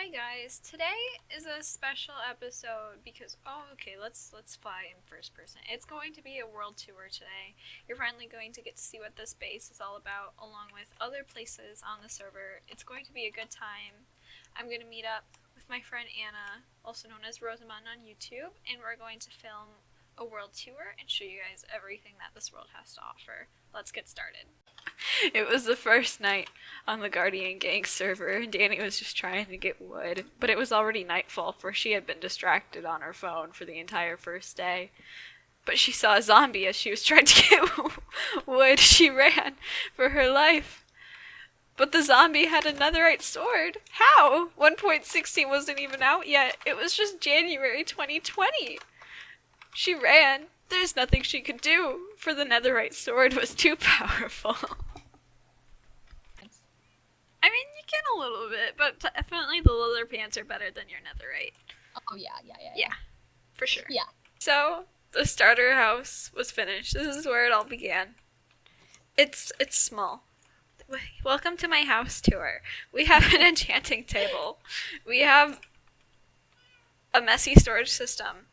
Hi guys, today is a special episode because let's fly in first person. It's going to be a world tour today. You're finally going to get to see what this base is all about along with other places on the server. It's going to be a good time. I'm going to meet up with my friend Anna, also known as Rosamund on YouTube, and we're going to film a world tour and show you guys everything that this world has to offer. Let's get started. It was the first night on the Guardian Gang server, and Dani was just trying to get wood, but it was already nightfall for she had been distracted on her phone for the entire first day. But she saw a zombie as she was trying to get wood. She ran for her life. But the zombie had a netherite sword. How? 1.16 wasn't even out yet. It was just January 2020. She ran. There's nothing she could do, for the netherite sword was too powerful. I mean, you can a little bit, but definitely the leather pants are better than your netherite. Oh, yeah. Yeah, for sure. Yeah. So, the starter house was finished. This is where it all began. It's small. Welcome to my house tour. We have an enchanting table. We have a messy storage system.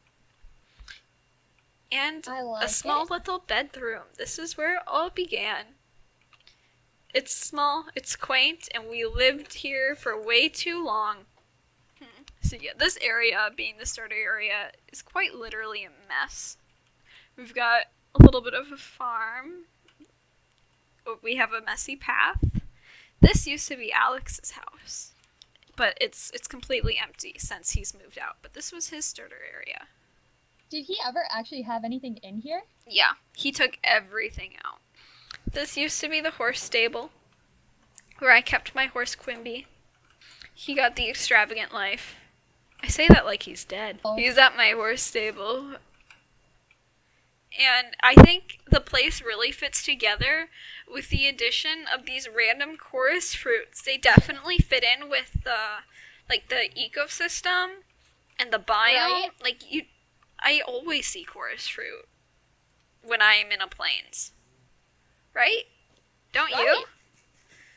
And a small little bedroom. This is where it all began. It's small, it's quaint, and we lived here for way too long. So yeah, this area, being the starter area, is quite literally a mess. We've got a little bit of a farm. We have a messy path. This used to be Alex's house, but it's completely empty since he's moved out. But this was his starter area. Did he ever actually have anything in here? Yeah, he took everything out. This used to be the horse stable, where I kept my horse Quimby. He got the extravagant life. I say that like he's dead. Oh. He's at my horse stable. And I think the place really fits together with the addition of these random chorus fruits. They definitely fit in with the ecosystem and the biome. Right? I always see chorus fruit when I am in a plains. Right? Don't you?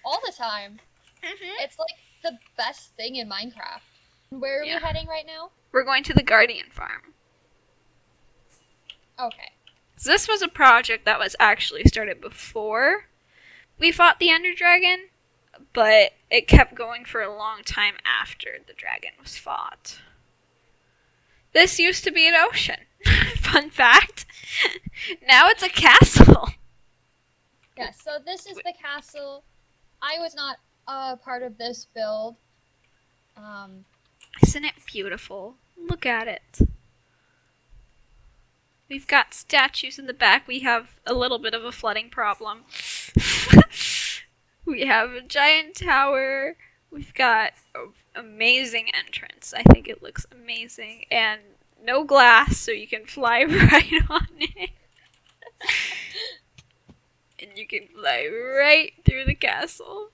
All the time. Mm-hmm. It's like the best thing in Minecraft. Where are we heading right now? We're going to the Guardian Farm. Okay. So this was a project that was actually started before we fought the Ender Dragon, but it kept going for a long time after the dragon was fought. This used to be an ocean. Fun fact. Now it's a castle. Yeah, so this is the castle. I was not part of this build. Isn't it beautiful? Look at it. We've got statues in the back. We have a little bit of a flooding problem. We have a giant tower. We've got an amazing entrance. I think it looks amazing. And no glass, so you can fly right on it. And you can fly right through the castle.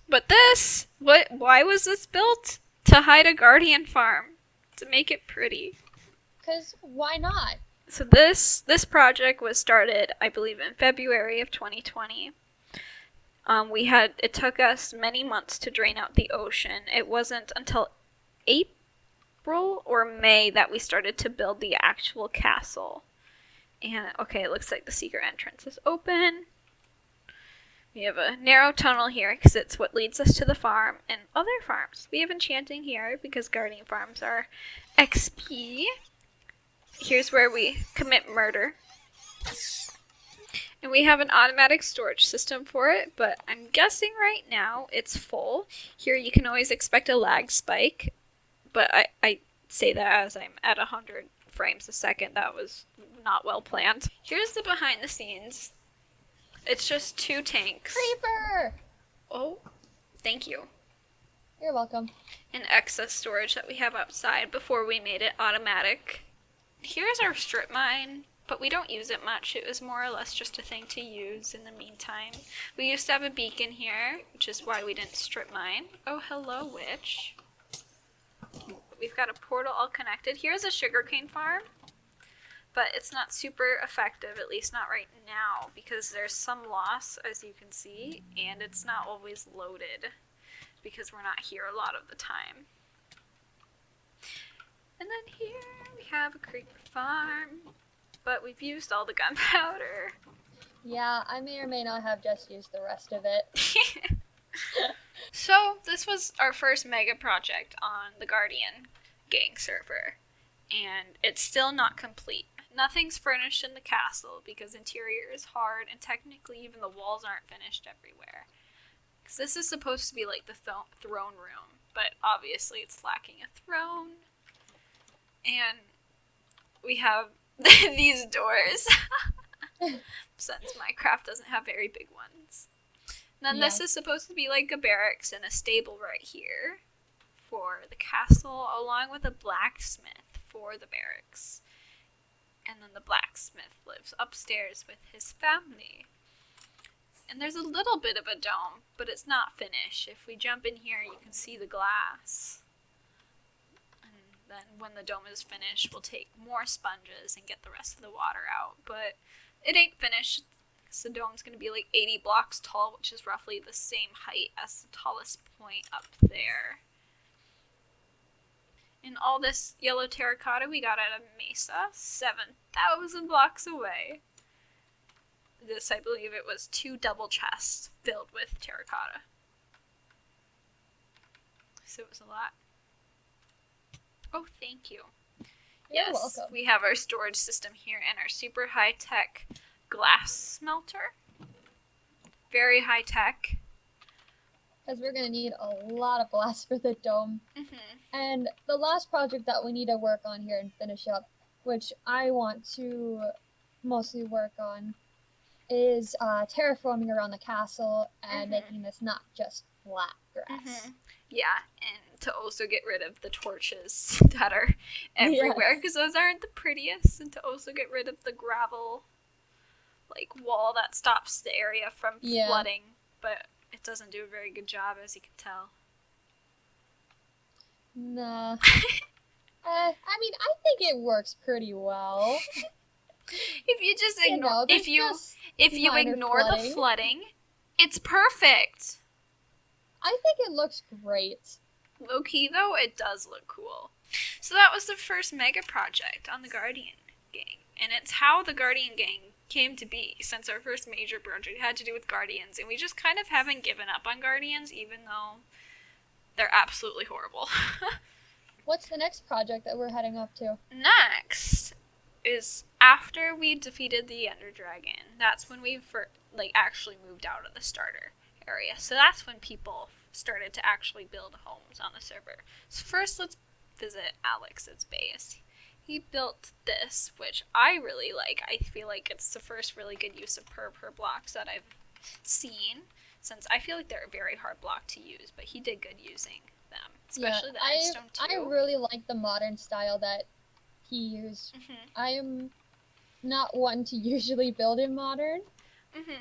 But this, why was this built? To hide a guardian farm. To make it pretty. 'Cause why not? So this project was started, I believe, in February of 2020. It took us many months to drain out the ocean. It wasn't until April or May that we started to build the actual castle. And okay, it looks like the secret entrance is open. We have a narrow tunnel here because it's what leads us to the farm and other farms. We have enchanting here because guardian farms are XP. Here's where we commit murder. And we have an automatic storage system for it, but I'm guessing right now it's full. Here you can always expect a lag spike, but I say that as I'm at 100 frames a second. That was not well planned. Here's the behind the scenes. It's just 2 tanks. Creeper! Oh, thank you. You're welcome. And excess storage that we have outside before we made it automatic. Here's our strip mine, but we don't use it much. It was more or less just a thing to use in the meantime. We used to have a beacon here, which is why we didn't strip mine. Oh, hello, witch. We've got a portal all connected. Here's a sugarcane farm, but it's not super effective, at least not right now, because there's some loss, as you can see, and it's not always loaded, because we're not here a lot of the time. And then here we have a creeper farm, but we've used all the gunpowder. Yeah, I may or may not have just used the rest of it. So this was our first mega project on the Guardian gang server, and it's still not complete. Nothing's furnished in the castle because interior is hard, and technically even the walls aren't finished everywhere. Because this is supposed to be like the throne room, but obviously it's lacking a throne. And we have these doors, since Minecraft doesn't have very big ones. Then this is supposed to be like a barracks and a stable right here for the castle, along with a blacksmith for the barracks. And then the blacksmith lives upstairs with his family. And there's a little bit of a dome, but it's not finished. If we jump in here, you can see the glass. And then when the dome is finished, we'll take more sponges and get the rest of the water out. But it ain't finished. So the dome's going to be like 80 blocks tall, which is roughly the same height as the tallest point up there. And all this yellow terracotta we got out of Mesa, 7,000 blocks away. This, I believe it was 2 double chests filled with terracotta. So it was a lot. Oh, thank you. You're welcome. We have our storage system here and our super high-tech glass smelter. Very high-tech. Because we're going to need a lot of glass for the dome. Mm-hmm. And the last project that we need to work on here and finish up, which I want to mostly work on, is terraforming around the castle and making this not just flat grass. Yeah, and to also get rid of the torches that are everywhere, because those aren't the prettiest, and to also get rid of the gravel wall that stops the area from flooding, but it doesn't do a very good job, as you can tell. Nah. I mean, I think it works pretty well. If you just ignore, if you ignore the flooding, it's perfect. I think it looks great. Low key though, it does look cool. So that was the first mega project on the Guardian gang, and it's how the Guardian gang came to be, since our first major project had to do with Guardians, and we just kind of haven't given up on Guardians, even though they're absolutely horrible. What's the next project that we're heading up to? Next is after we defeated the Ender Dragon. That's when we actually moved out of the starter area. So that's when people started to actually build homes on the server. So first, let's visit Alex's base. He built this, which I really like. I feel like it's the first really good use of per blocks that I've seen, since I feel like they're a very hard block to use, but he did good using them, especially the Endstone 2. I really like the modern style that he used. I am not one to usually build in modern,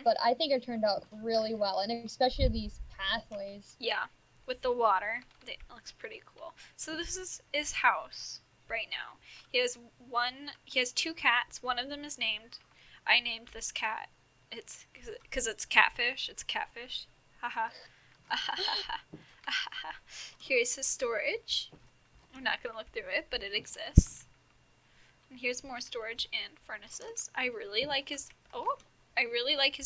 but I think it turned out really well, and especially these pathways. Yeah, with the water, it looks pretty cool. So this is his house right now. He has 2 cats. One of them is named. I named this cat. It's because it's catfish. It's catfish. Haha. Here's his storage. I'm not gonna look through it, but it exists. And here's more storage and furnaces. I really like his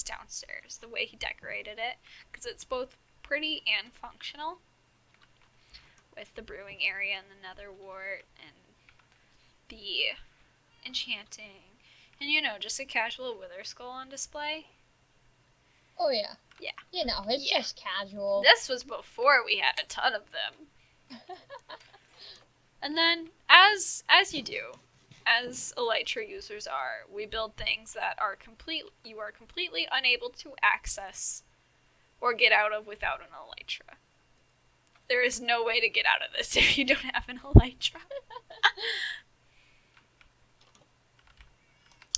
downstairs, the way he decorated it, because it's both pretty and functional, with the brewing area and the nether wart and the enchanting, and just a casual wither skull on display. Oh yeah. Yeah. It's just casual. This was before we had a ton of them. And then, as you do, as Elytra users are, we build things that you are completely unable to access or get out of without an Elytra. There is no way to get out of this if you don't have an Elytra.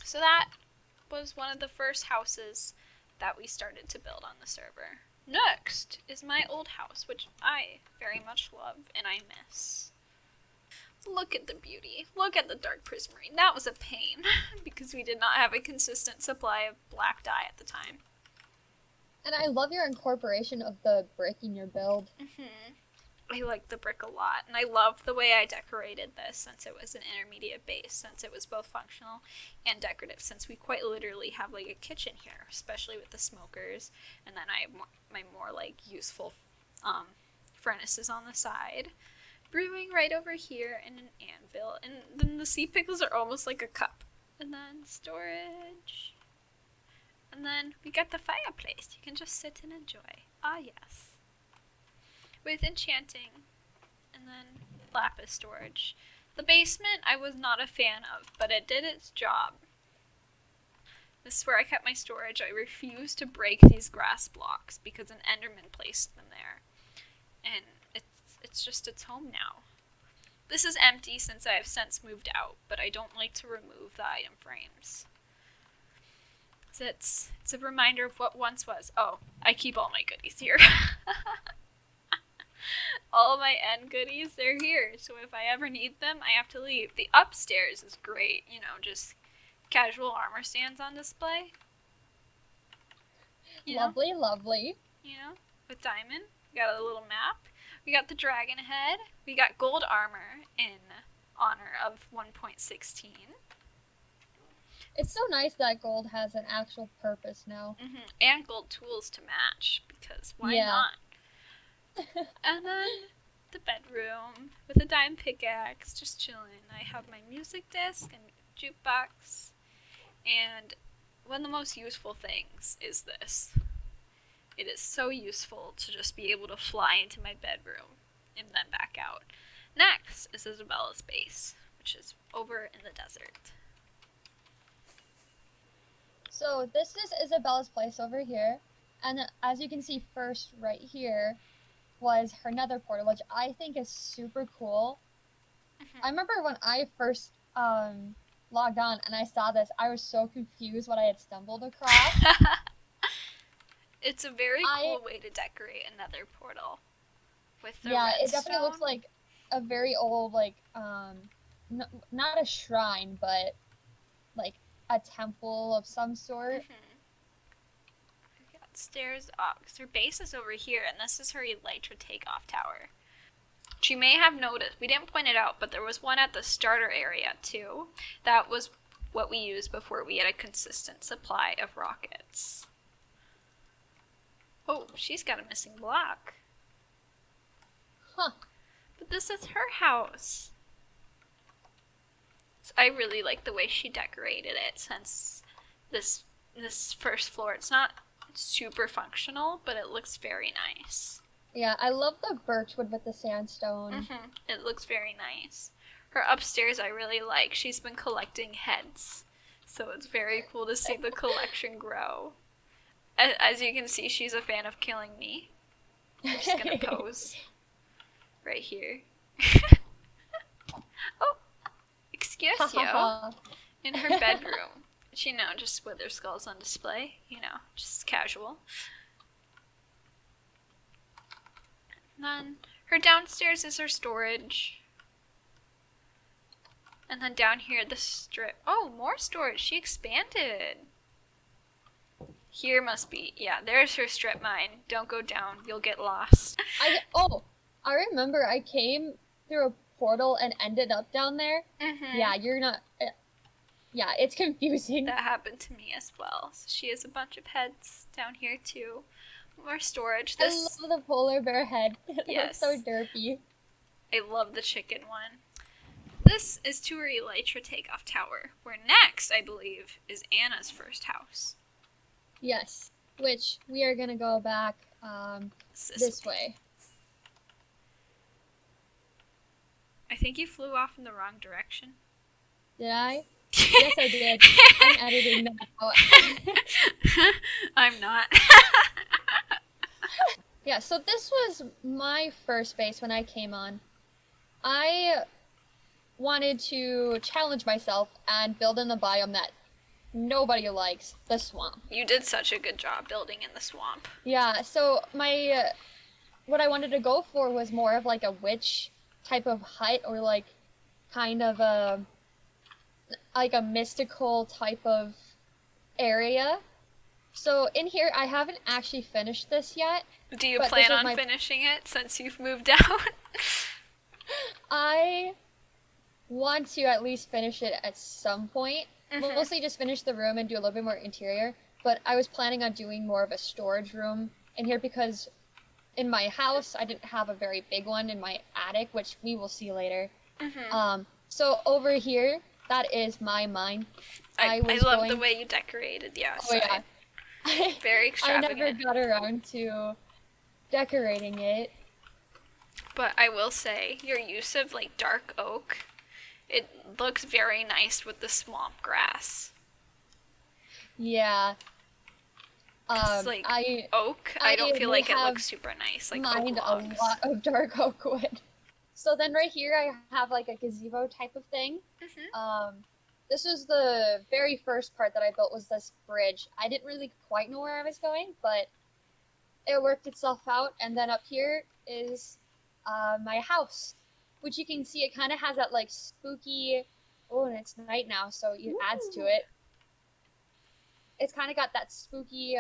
So that was one of the first houses that we started to build on the server. Next is my old house, which I very much love and I miss. Look at the beauty. Look at the dark prismarine. That was a pain because we did not have a consistent supply of black dye at the time. And I love your incorporation of the brick in your build. I like the brick a lot, and I love the way I decorated this since it was an intermediate base, since it was both functional and decorative, since we quite literally have like a kitchen here, especially with the smokers, and then I have my more like useful furnaces on the side. Brewing right over here in an anvil, and then the sea pickles are almost like a cup. And then storage. And then we got the fireplace. You can just sit and enjoy. Ah, yes. With enchanting. And then lapis storage. The basement I was not a fan of, but it did its job. This is where I kept my storage. I refused to break these grass blocks because an Enderman placed them there. And it's just its home now. This is empty since I have since moved out, but I don't like to remove the item frames. So it's a reminder of what once was. Oh, I keep all my goodies here. All my end goodies, they're here. So if I ever need them, I have to leave. The upstairs is great. You know, just casual armor stands on display. Lovely, lovely. You know, with diamond. We got a little map. We got the dragon head. We got gold armor in honor of 1.16. It's so nice that gold has an actual purpose now. And gold tools to match, because why not? And then the bedroom with a diamond pickaxe, just chilling. I have my music disc and jukebox. And one of the most useful things is this. It is so useful to just be able to fly into my bedroom and then back out. Next is Isabella's base, which is over in the desert. So this is Isabella's place over here, and as you can see first right here was her nether portal, which I think is super cool. I remember when I first logged on and I saw this, I was so confused what I had stumbled across. It's a very cool way to decorate a nether portal. With the it definitely looks like a very old, like, not a shrine, but like a temple of some sort. We got stairs up, because her base is over here, and this is her elytra takeoff tower. She may have noticed, we didn't point it out, but there was one at the starter area too. That was what we used before we had a consistent supply of rockets. Oh, she's got a missing block. Huh. But this is her house. So I really like the way she decorated it, since this first floor, it's not super functional, but it looks very nice. Yeah, I love the birchwood with the sandstone. It looks very nice. Her upstairs I really like. She's been collecting heads, so it's very cool to see the collection grow. As you can see, she's a fan of killing me. I'm just gonna pose right here. Oh, excuse you. In her bedroom. She just with her skulls on display. Just casual. And then her downstairs is her storage. And then down here, the strip. Oh, more storage. She expanded. Here must be, there's her strip mine. Don't go down, you'll get lost. I remember I came through a portal and ended up down there. Yeah, you're not, it's confusing. That happened to me as well. So she has a bunch of heads down here too. More storage. I love the polar bear head. Yes. It's so derpy. I love the chicken one. This is to her elytra takeoff tower, where next, I believe, is Anna's first house. Yes, which we are going to go back this way. I think you flew off in the wrong direction. Did I? Yes, I did. I'm editing that out. I'm not. Yeah, so this was my first base when I came on. I wanted to challenge myself and build in the biome that nobody likes, the swamp. You did such a good job building in the swamp. Yeah, so what I wanted to go for was more of like a witch type of hut, or like kind of a mystical type of area. So in here, I haven't actually finished this yet. Do you But plan this is on my- finishing it since you've moved out? I want to at least finish it at some point. Mhm. Mostly just finish the room and do a little bit more interior. But I was planning on doing more of a storage room in here because in my house, I didn't have a very big one in my attic, which we will see later. So over here, that is my mine. I was love going... the way you decorated the Oh outside. yeah. Very I extravagant. never got around to decorating it. But I will say, your use of like dark oak, it looks very nice with the swamp grass. Yeah. Like I oak, I don't feel like it have looks super nice. Like mined oak a logs. lot of dark oak wood. So then right here I have like a gazebo type of thing. This was the very first part that I built, was this bridge. I didn't really quite know where I was going, but it worked itself out. And then up here is my house, which you can see it kind of has that like spooky... Oh, and it's night now, so it adds to it. It's kind of got that spooky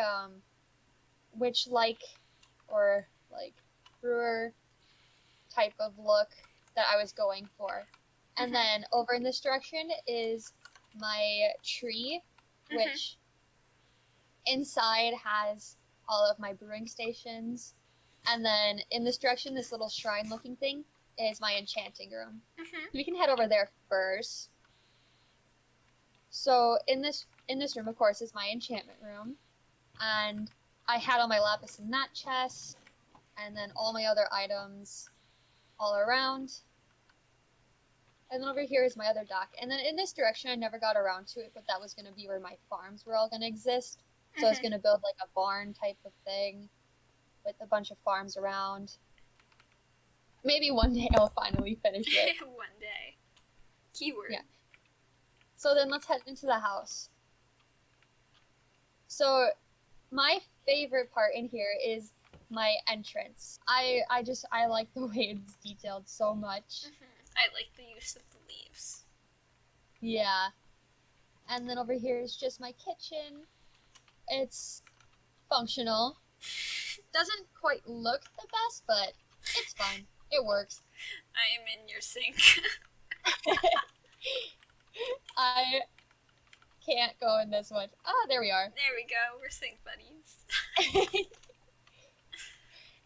witch-like or like brewer type of look that I was going for. And then over in this direction is my tree, which inside has all of my brewing stations. And then in this direction, this little shrine looking thing is my enchanting room. We can head over there first. So in this room, of course, is my enchantment room. And I had all my lapis in that chest, and then all my other items all around. And then over here is my other dock. And then in this direction, I never got around to it, but that was going to be where my farms were all going to exist. So I was going to build like a barn type of thing with a bunch of farms around. Maybe one day I'll finally finish it. One day. Keyword. Yeah. So then let's head into the house. So my favorite part in here is my entrance. I like the way it's detailed so much. I like the use of the leaves. Yeah. And then over here is just my kitchen. It's functional. Doesn't quite look the best, but it's fine. It works. I am in your sink. I can't go in this one. Oh, there we are. There we go. We're sink buddies.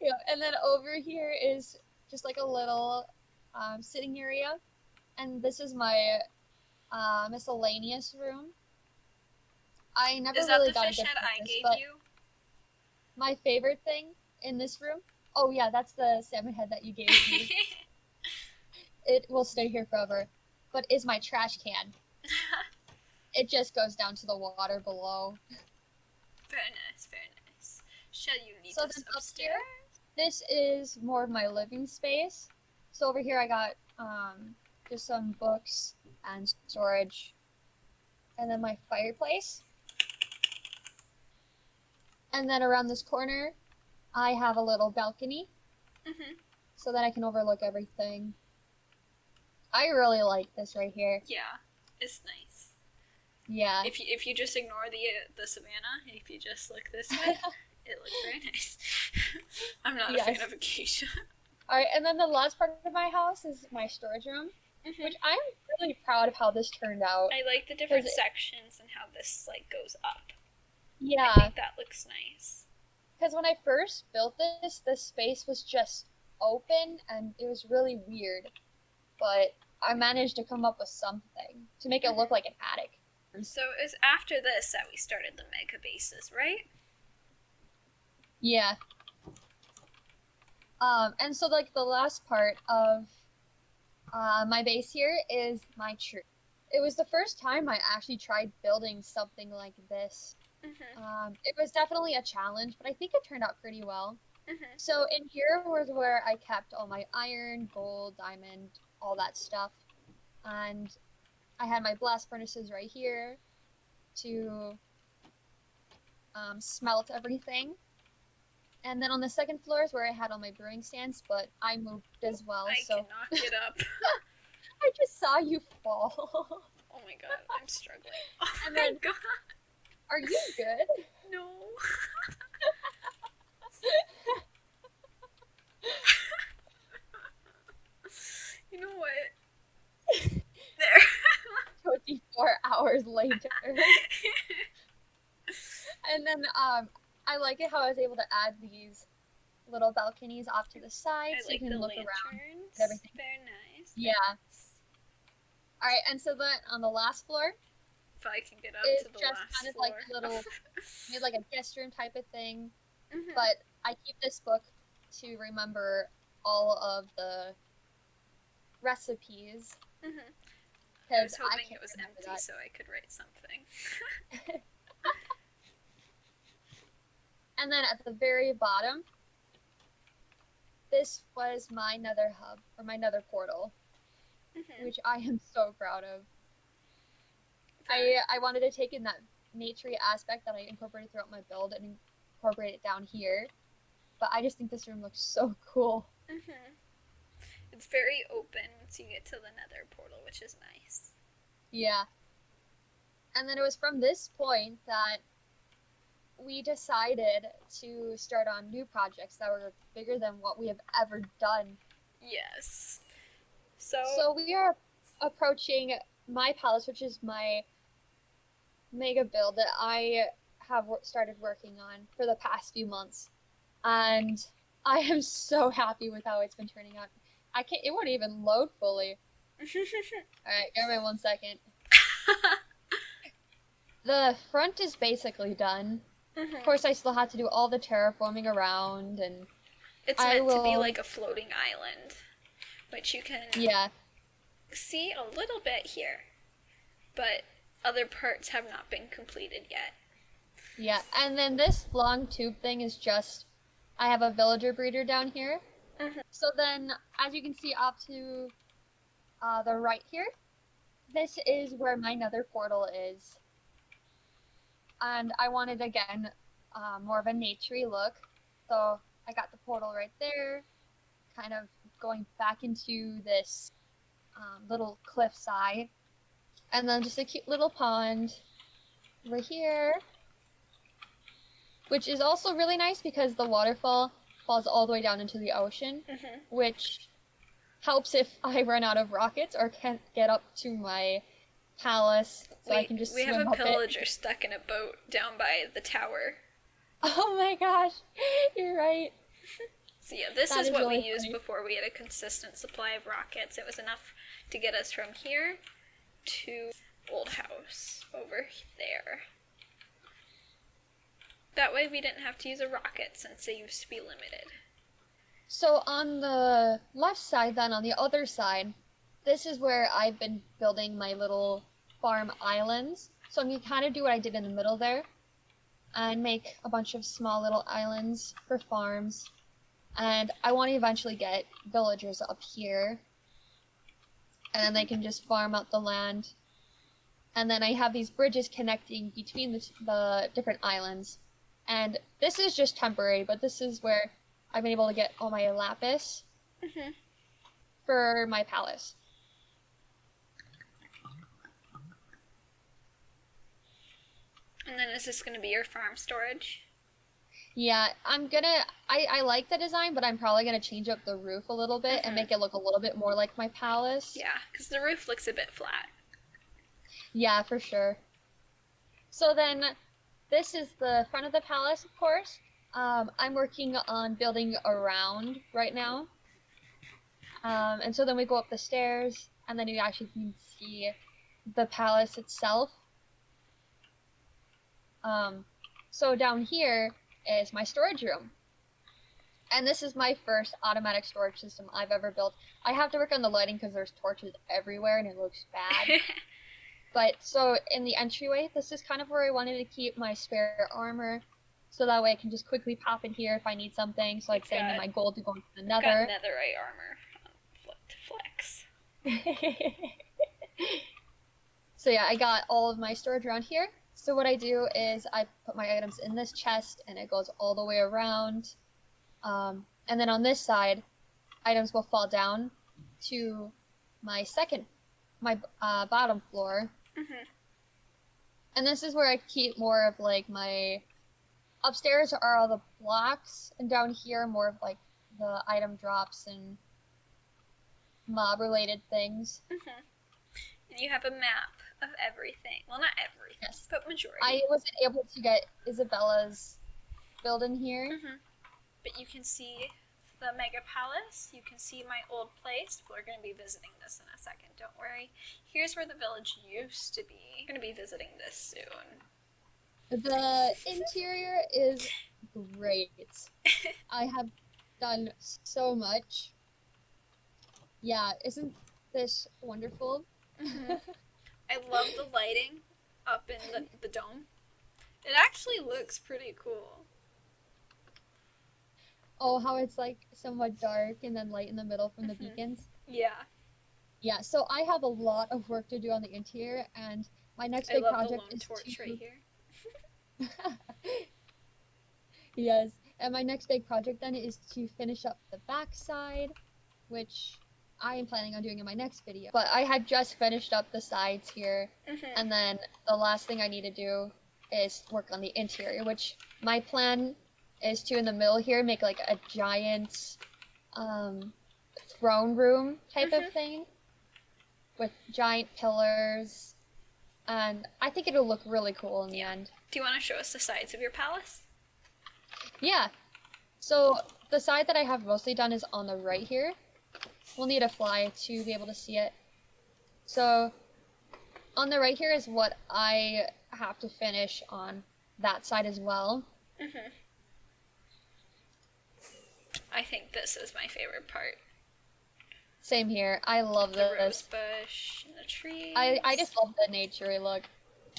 Yeah, and then over here is just like a little sitting area. And this is my miscellaneous room. I never Is that really the got a fish good head I purpose, gave but you? my favorite thing in this room... Oh yeah, that's the salmon head that you gave me. It will stay here forever. But is my trash can. It just goes down to the water below. Very nice, very nice. Shall you lead So us then upstairs? This is more of my living space. So over here I got just some books and storage. And then my fireplace. And then around this corner, I have a little balcony. So that I can overlook everything. I really like this right here. Yeah, it's nice. Yeah. If you just ignore the savannah, if you just look this way, it looks very nice. I'm not a fan of acacia. Alright, and then the last part of my house is my storage room, which I'm really proud of how this turned out. I like the different sections and how this like goes up. Yeah. I think that looks nice. Because when I first built this space was just open and it was really weird. But I managed to come up with something to make it look like an attic. So it was after this that we started the mega bases, right? Yeah. And so like the last part of my base here is my tree. It was the first time I actually tried building something like this. It was definitely a challenge, but I think it turned out pretty well. So in here was where I kept all my iron, gold, diamond, all that stuff. And I had my blast furnaces right here to smelt everything. And then on the second floor is where I had all my brewing stands, but I moved as well. I cannot get up. I just saw you fall. Oh my god, I'm struggling. Oh and my then, god. are you good? No. You know what? There. 24 hours later. And then I like it how I was able to add these little balconies off to the side I so like you the can look around lanterns. at everything. They're nice. Yeah. Nice. All right, and so then on the last floor, If I can get up it's to the just last kind of floor. like a little, made like a guest room type of thing. Mm-hmm. But I keep this book to remember all of the recipes. Mm-hmm. I Because was I hoping can't it was remember empty that. so I could write something. And then at the very bottom, this was my Nether Hub, or my Nether Portal, Mm-hmm. which I am so proud of. I wanted to take in that naturey aspect that I incorporated throughout my build and incorporate it down here. But I just think this room looks so cool. Mm-hmm. It's very open once you get to the Nether portal, which is nice. Yeah. And then it was from this point that we decided to start on new projects that were bigger than what we have ever done. Yes. So we are approaching my palace, which is my mega build that I have started working on for the past few months. And I am so happy with how it's been turning out. It won't even load fully. Alright, give me 1 second. The front is basically done. mm-hmm. Of course, I still have to do all the terraforming around, and It's meant to be like a floating island, which you can see a little bit here, but other parts have not been completed yet. Yeah, and then this long tube thing is just, I have a villager breeder down here. Mm-hmm. So then, as you can see off to the right here, this is where my nether portal is. And I wanted, again, more of a naturey look. So I got the portal right there, kind of going back into this little cliffside. And then just a cute little pond over here, which is also really nice because the waterfall falls all the way down into the ocean, mm-hmm. which helps if I run out of rockets or can't get up to my palace, so I can just swim up it. We have a pillager stuck in a boat down by the tower. Oh my gosh, you're right. So yeah, this is what really we used funny. before we had a consistent supply of rockets. It was enough to get us from here to old house over there. That way we didn't have to use a rocket since they used to be limited. So on the left side then, on the other side, this is where I've been building my little farm islands. So I'm going to kind of do what I did in the middle there and make a bunch of small little islands for farms. And I want to eventually get villagers up here. And then they can just farm out the land. And then I have these bridges connecting between the different islands. And this is just temporary, but this is where I've been able to get all my lapis mm-hmm. for my palace. And then is this going to be your farm storage? Yeah, I like the design, but I'm probably gonna change up the roof a little bit and make it look a little bit more like my palace. Yeah, because the roof looks a bit flat. Yeah, for sure. So then, this is the front of the palace, of course. I'm working on building around right now. And so then we go up the stairs, and then you actually can see the palace itself. So down here is my storage room. And this is my first automatic storage system I've ever built. I have to work on the lighting because there's torches everywhere and it looks bad. But so in the entryway, this is kind of where I wanted to keep my spare armor. So that way I can just quickly pop in here if I need something. So like saying I need my gold to go into the nether. Got netherite armor to flex. So yeah, I got all of my storage around here. So what I do is I put my items in this chest and it goes all the way around. And then on this side, items will fall down to my bottom floor. Mm-hmm. And this is where I keep more of like my upstairs are all the blocks, and down here more of like the item drops and mob related things. Mm-hmm. And you have a map of everything. Well, not everything, Yes. but majority. I wasn't able to get Isabella's build in here. Mm-hmm. But you can see the Mega Palace. You can see my old place. We're going to be visiting this in a second, don't worry. Here's where the village used to be. We're going to be visiting this soon. The interior is great. I have done so much. Yeah, isn't this wonderful? Mm-hmm. I love the lighting up in the dome. It actually looks pretty cool. Oh, how it's like somewhat dark and then light in the middle from the beacons. Yeah. Yeah, so I have a lot of work to do on the interior, and my next I big love project the lone is torch to... right here. Yes, and my next big project then is to finish up the backside, which I am planning on doing in my next video. But I had just finished up the sides here, and then the last thing I need to do is work on the interior, which my plan is to, in the middle here, make like a giant throne room type of thing with giant pillars, and I think it'll look really cool in the end. Do you want to show us the sides of your palace? Yeah. So the side that I have mostly done is on the right here. We'll need a fly to be able to see it. So on the right here is what I have to finish on that side as well. I think this is my favorite part. Same here. I love The this. rose bush and the trees. I just love the naturey look.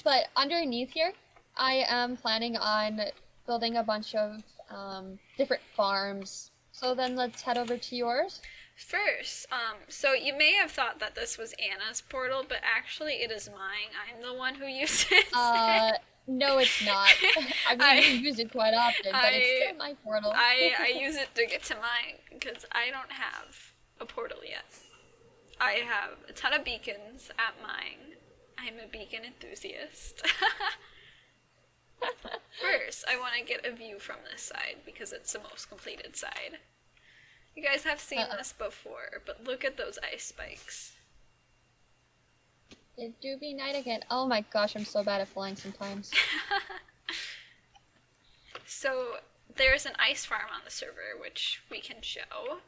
But underneath here, I am planning on building a bunch of different farms. So then let's head over to yours. First, so you may have thought that this was Anna's portal, but actually it is mine. I'm the one who uses it. No, it's not. I mean, you use it quite often, but it's still my portal. I use it to get to mine, because I don't have a portal yet. I have a ton of beacons at mine. I'm a beacon enthusiast. First, I want to get a view from this side, because it's the most completed side. You guys have seen this before, but look at those ice spikes. It do be night again. Oh my gosh, I'm so bad at flying sometimes. So, there's an ice farm on the server, which we can show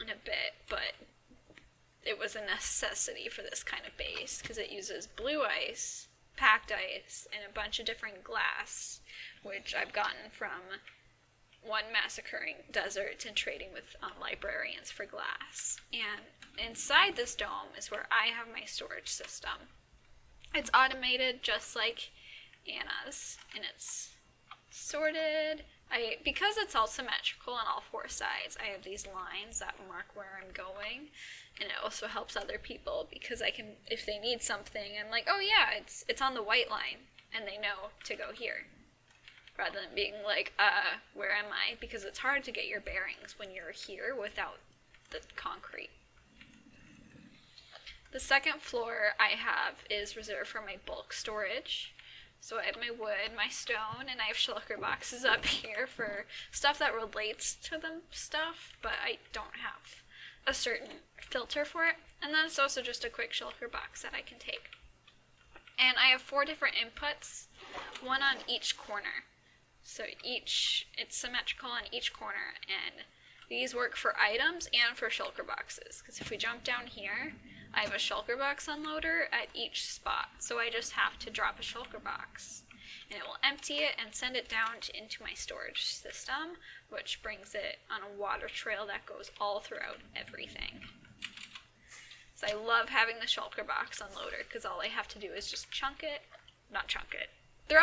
in a bit, but it was a necessity for this kind of base, because it uses blue ice, packed ice, and a bunch of different glass, which I've gotten from one massacring deserts and trading with librarians for glass. And inside this dome is where I have my storage system. It's automated just like Anna's, and it's sorted. Because it's all symmetrical on all four sides, I have these lines that mark where I'm going, and it also helps other people because I can, if they need something, I'm like, oh yeah, it's on the white line, and they know to go here. Rather than being like, where am I? Because it's hard to get your bearings when you're here without the concrete. The second floor I have is reserved for my bulk storage. So I have my wood, my stone, and I have shulker boxes up here for stuff that relates to the stuff, but I don't have a certain filter for it. And then it's also just a quick shulker box that I can take. And I have 4 different inputs, one on each corner. So it's symmetrical on each corner, and these work for items and for shulker boxes. Because if we jump down here, I have a shulker box unloader at each spot. So I just have to drop a shulker box, and it will empty it and send it down into my storage system, which brings it on a water trail that goes all throughout everything. So I love having the shulker box unloader, because all I have to do is just throw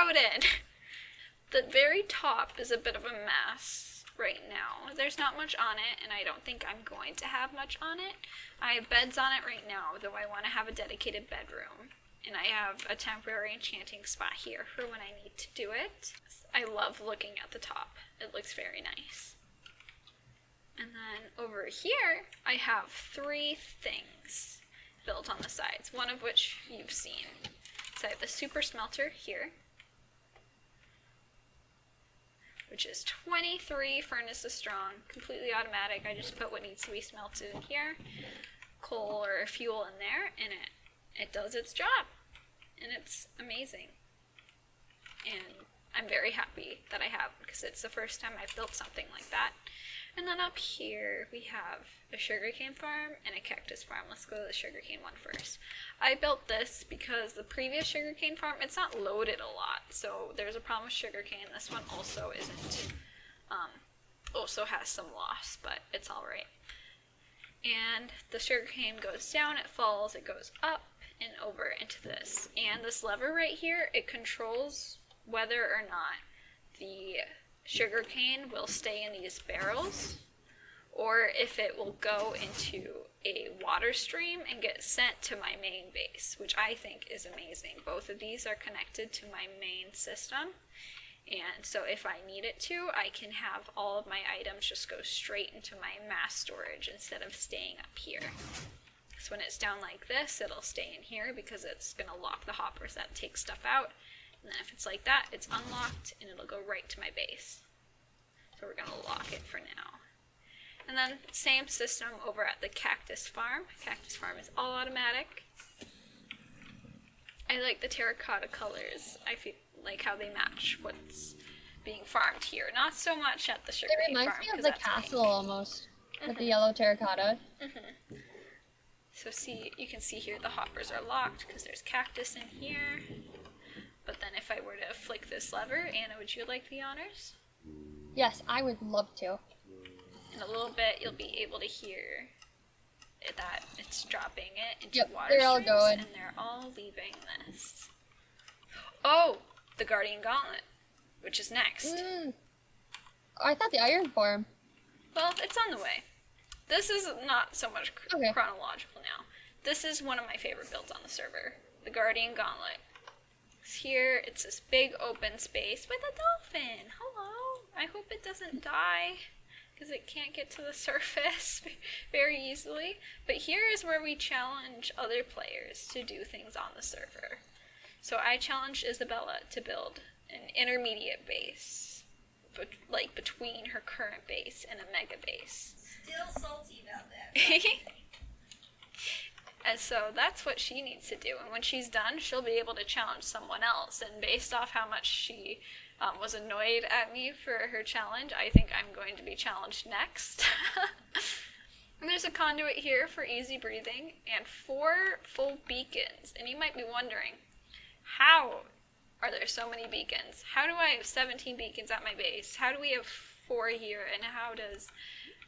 it in. The very top is a bit of a mess right now. There's not much on it, and I don't think I'm going to have much on it. I have beds on it right now, though I want to have a dedicated bedroom. And I have a temporary enchanting spot here for when I need to do it. I love looking at the top. It looks very nice. And then over here, I have 3 things built on the sides, one of which you've seen. So I have the super smelter here. which is 23 furnaces strong, completely automatic. I just put what needs to be smelted in here, coal or fuel in there, and it does its job. And it's amazing. And I'm very happy that I have, because it's the first time I've built something like that. And then up here we have a sugarcane farm and a cactus farm. Let's go to the sugarcane one first. I built this because the previous sugarcane farm, it's not loaded a lot, so there's a problem with sugarcane. This one also isn't, also has some loss, but it's alright. And the sugarcane goes down, it falls, it goes up and over into this. And this lever right here, it controls whether or not the sugarcane will stay in these barrels, or if it will go into a water stream and get sent to my main base, which I think is amazing. Both of these are connected to my main system, and so if I need it to, I can have all of my items just go straight into my mass storage instead of staying up here. So when it's down like this, it'll stay in here because it's going to lock the hoppers that take stuff out. And then if it's like that, it's unlocked and it'll go right to my base. So we're going to lock it for now. And then same system over at the cactus farm. Cactus farm is all automatic. I like the terracotta colors. I feel like how they match what's being farmed here. Not so much at the sugarcane farm. It reminds me of the castle almost, with the yellow terracotta. So see, you can see here the hoppers are locked because there's cactus in here. But then if I were to flick this lever, Anna, would you like the honors? Yes, I would love to. In a little bit, you'll be able to hear that it's dropping it into Yep, water they're all streams, going. and they're all leaving this. Oh, the Guardian Gauntlet, which is next. I thought the iron farm. Well, it's on the way. This is not so much Okay. chronological now. This is one of my favorite builds on the server, the Guardian Gauntlet. Here, it's this big open space with a dolphin. Hello. I hope it doesn't die because it can't get to the surface very easily. But here is where we challenge other players to do things on the server. So I challenged Isabella to build an intermediate base, but like between her current base and a mega base. Still salty about that. And so that's what she needs to do. And when she's done, she'll be able to challenge someone else. And based off how much she was annoyed at me for her challenge, I think I'm going to be challenged next. And there's a conduit here for easy breathing and 4 full beacons. And you might be wondering, how are there so many beacons? How do I have 17 beacons at my base? How do we have 4 here? And how does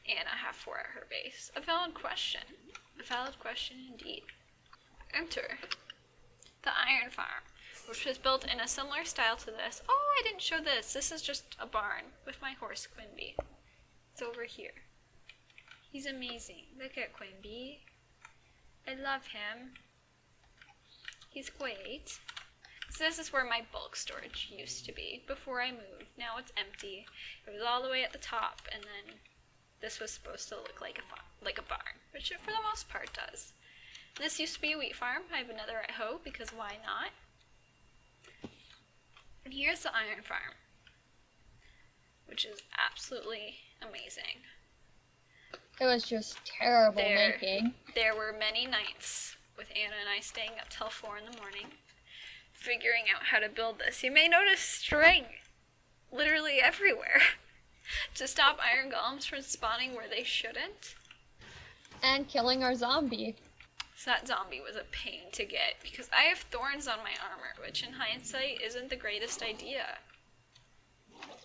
Anna have 4 at her base? A valid question. A valid question indeed. Enter the iron farm, which was built in a similar style to this. Oh, I didn't show this. This is just a barn with my horse, Quimby. It's over here. He's amazing. Look at Quimby. I love him. He's great. So this is where my bulk storage used to be before I moved. Now it's empty. It was all the way at the top, and then this was supposed to look like a barn, which it for the most part does. This used to be a wheat farm. I have another at Hoe because why not? And here's the iron farm, which is absolutely amazing. It was just terrible making. There were many nights with Anna and I staying up till 4 in the morning, figuring out how to build this. You may notice string literally everywhere to stop iron golems from spawning where they shouldn't. And killing our zombie. So that zombie was a pain to get because I have thorns on my armor, which in hindsight isn't the greatest idea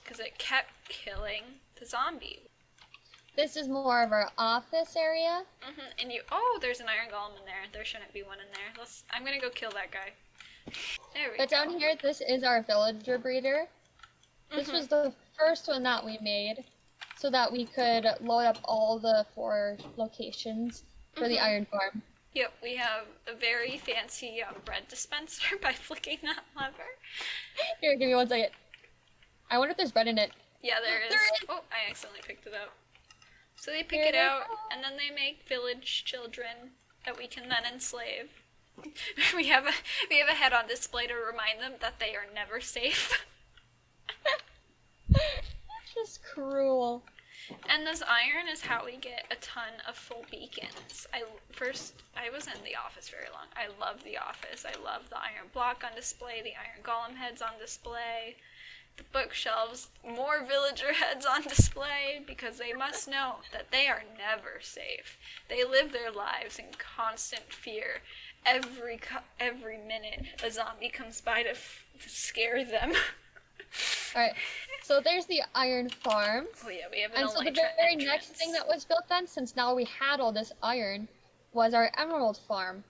because it kept killing the zombie. This is more of our office area. And there's an iron golem in there. There shouldn't be one in there. I'm gonna go kill that guy. There we go. But down here, this is our villager breeder. This was the first one that we made so that we could load up all the 4 locations for the iron farm. Yep, we have a very fancy bread dispenser by flicking that lever. Here, give me 1 second. I wonder if there's bread in it. Yeah, there is. There is. Oh, I accidentally picked it up. So they pick it out, and then they make village children that we can then enslave. we have a head on display to remind them that they are never safe. just cruel. And this iron is how we get a ton of full beacons. I was in the office very long. I love the office. I love the iron block on display, the iron golem heads on display, the bookshelves, more villager heads on display, because they must know that they are never safe. They live their lives in constant fear. Every minute a zombie comes by to scare them. Alright, so there's the iron farm. Oh yeah, we have an And so the elytra very entrance. next thing that was built then, since now we had all this iron, was our emerald farm.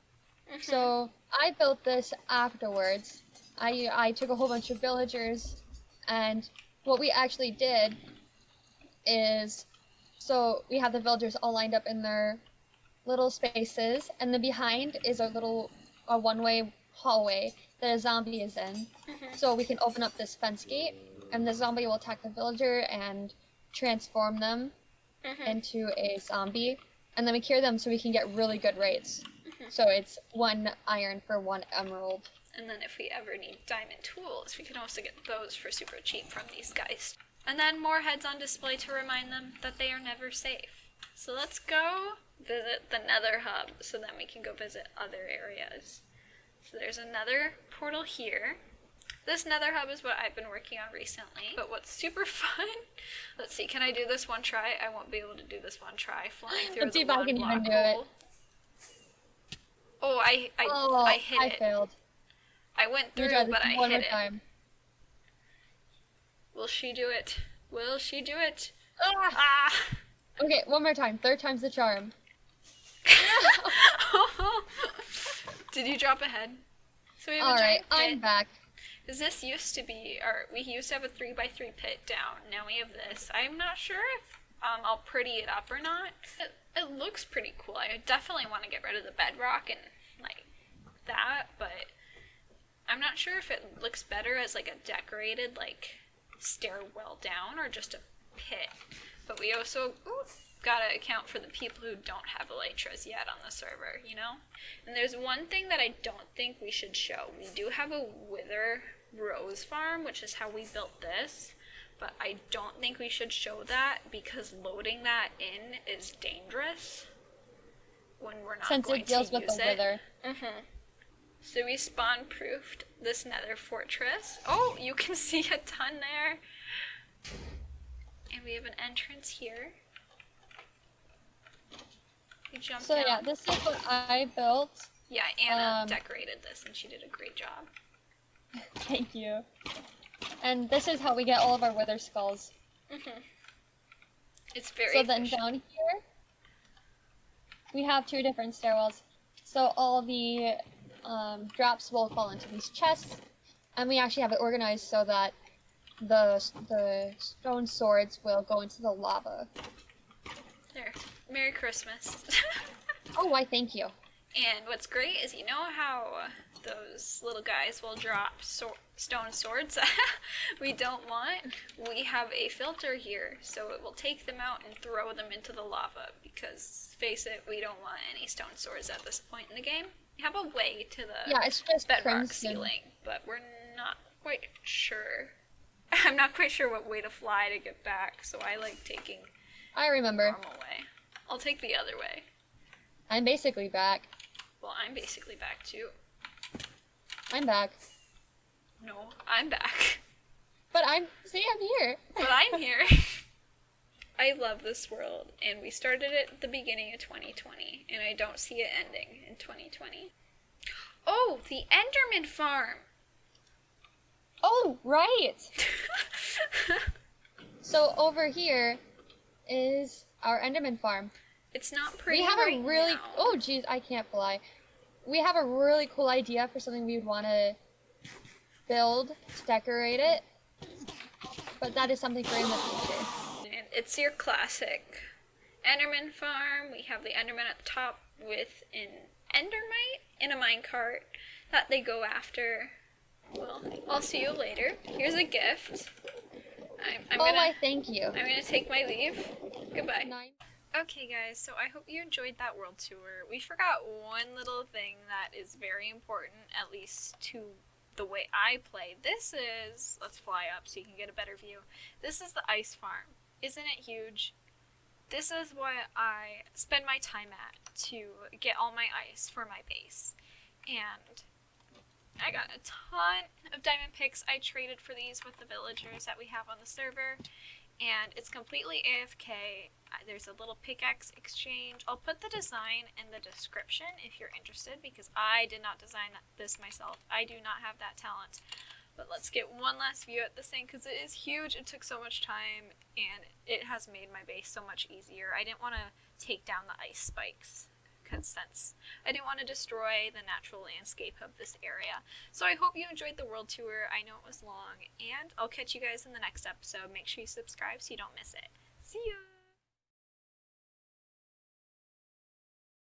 So I built this afterwards. I took a whole bunch of villagers, and what we actually did is, so we have the villagers all lined up in their little spaces, and then behind is a one-way hallway that a zombie is in. So we can open up this fence gate, and the zombie will attack the villager and transform them into a zombie, and then we cure them so we can get really good rates. So it's 1 iron for 1 emerald. And then if we ever need diamond tools, we can also get those for super cheap from these guys. And then more heads on display to remind them that they are never safe. So let's go visit the Nether Hub so then we can go visit other areas. So there's another portal here. This Nether Hub is what I've been working on recently. But what's super fun, let's see, can I do this one try? I won't be able to do this one try, flying through Let's see the if I one can block even do hole. it. Oh, I hit it. Failed. I went through, Try this but I one hit more it. time. Will she do it? Will she do it? Ah! Ah! Okay, one more time. 3rd time's the charm. Did you drop a head? So we have Alright, a giant I'm pit. back. Because this used to be, or we used to have a 3x3 pit down. Now we have this. I'm not sure if I'll pretty it up or not. It looks pretty cool. I definitely want to get rid of the bedrock and like that, but I'm not sure if it looks better as like a decorated like stairwell down or just a pit. But we also gotta account for the people who don't have elytras yet on the server, you know? And there's one thing that I don't think we should show. We do have a wither rose farm, which is how we built this, but I don't think we should show that because loading that in is dangerous when we're not Since going it deals to with use the it. wither. So we spawn-proofed this nether fortress. Oh, you can see a ton there. And we have an entrance here. We jumped So down. yeah, this is what I built. Yeah, Anna decorated this and she did a great job. Thank you. And this is how we get all of our wither skulls. It's very So then efficient. down here, we have 2 different stairwells. So all the drops will fall into these chests, and we actually have it organized so that the stone swords will go into the lava. There. Merry Christmas. Oh, why thank you. And what's great is, you know how those little guys will drop stone swords we don't want? We have a filter here, so it will take them out and throw them into the lava, because, face it, we don't want any stone swords at this point in the game. We have a way to the Yeah, it's just bedrock crimson. ceiling, but we're not quite sure. I'm not quite sure what way to fly to get back, so I like taking I remember. normal way. I'll take the other way. I'm basically back. Well, I'm basically back too. I'm back. No, I'm back. But I'm here. But I'm here. I love this world, and we started it at the beginning of 2020, and I don't see it ending in 2020. Oh, the Enderman Farm! Oh, right. So over here is our Enderman farm. It's not pretty We have right a really now. oh geez, I can't fly. We have a really cool idea for something we would want to build to decorate it, but that is something for in the future. And it's your classic Enderman Farm. We have the Enderman at the top with an Endermite in a minecart that they go after. Well, I'll see you later. Here's a gift. I'm I thank you. gonna take my leave. Goodbye. 9. Okay guys, so I hope you enjoyed that world tour. We forgot one little thing that is very important, at least to the way I play. This is, let's fly up so you can get a better view. This is the ice farm. Isn't it huge? This is what I spend my time at to get all my ice for my base. And I got a ton of diamond picks. I traded for these with the villagers that we have on the server. And it's completely AFK. There's a little pickaxe exchange. I'll put the design in the description if you're interested, because I did not design this myself. I do not have that talent. But let's get one last view at this thing, because it is huge. It took so much time, and it has made my base so much easier. I didn't want to take down the ice spikes, since I didn't want to destroy the natural landscape of this area. So I hope you enjoyed the world tour. I know it was long, and I'll catch you guys in the next episode. Make sure you subscribe so you don't miss it. See ya!